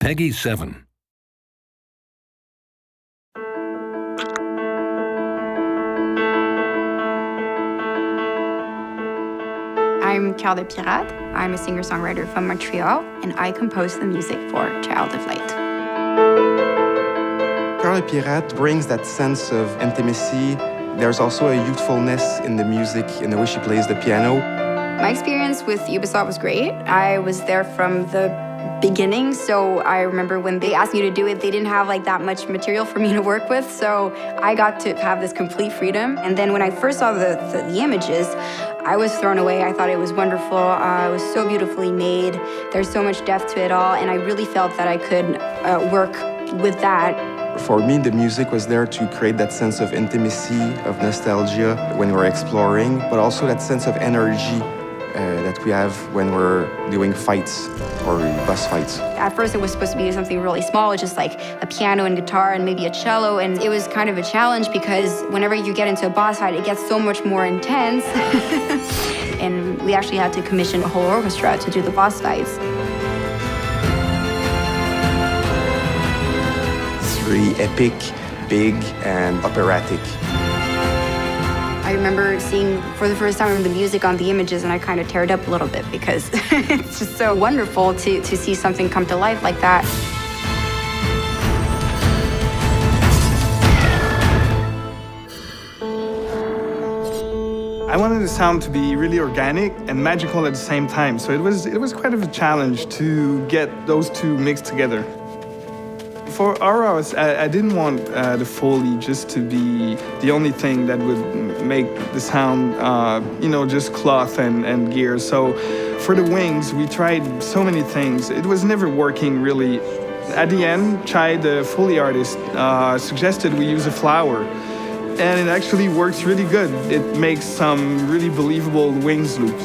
Peggy 7. I'm Carl de Pirate. I'm a singer-songwriter from Montreal, and I compose the music for Child of Light. Carl de Pirate brings that sense of intimacy. There's also a youthfulness in the music, in the way she plays the piano. My experience with Ubisoft was great. I was there from the beginning, so I remember when they asked me to do it, they didn't have like that much material for me to work with, so I got to have this complete freedom. And then when I first saw the images, I was thrown away. I thought it was wonderful. It was so beautifully made. There's so much depth to it all, and I really felt that I could work with that. For me, the music was there to create that sense of intimacy, of nostalgia when we're exploring, but also that sense of energy that we have when we're doing fights or boss fights. At first it was supposed to be something really small, just like a piano and guitar and maybe a cello, and it was kind of a challenge because whenever you get into a boss fight, it gets so much more intense. And we actually had to commission a whole orchestra to do the boss fights. It's really epic, big, and operatic. I remember seeing for the first time the music on the images, and I kind of teared up a little bit because it's just so wonderful to see something come to life like that. I wanted the sound to be really organic and magical at the same time, so it was quite of a challenge to get those two mixed together. For Aura, I didn't want the Foley just to be the only thing that would make the sound, just cloth and gear. So for the wings, we tried so many things. It was never working really. At the end, Chai, the Foley artist, suggested we use a flower. And it actually works really good. It makes some really believable wings loops.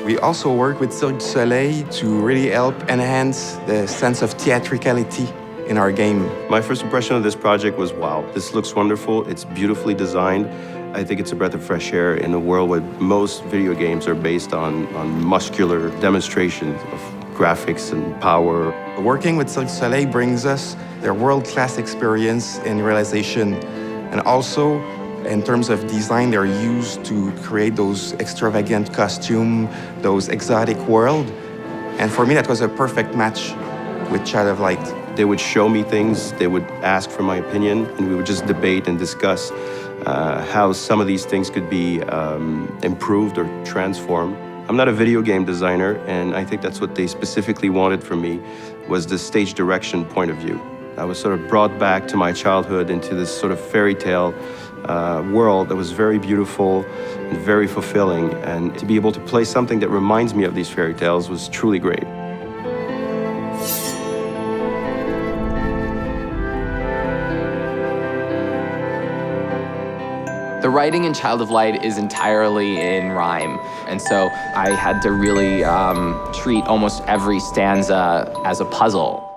We also work with Cirque du Soleil to really help enhance the sense of theatricality in our game. My first impression of this project was, wow, this looks wonderful, it's beautifully designed. I think it's a breath of fresh air in a world where most video games are based on muscular demonstrations of graphics and power. Working with Cirque du Soleil brings us their world-class experience in realization, and also in terms of design, they're used to create those extravagant costumes, those exotic world. And for me, that was a perfect match with Child of Light. They would show me things, they would ask for my opinion, and we would just debate and discuss how some of these things could be improved or transformed. I'm not a video game designer, and I think that's what they specifically wanted from me, was the stage direction point of view. I was sort of brought back to my childhood into this sort of fairy tale world that was very beautiful and very fulfilling, and to be able to play something that reminds me of these fairy tales was truly great. The writing in Child of Light is entirely in rhyme, and so I had to really treat almost every stanza as a puzzle.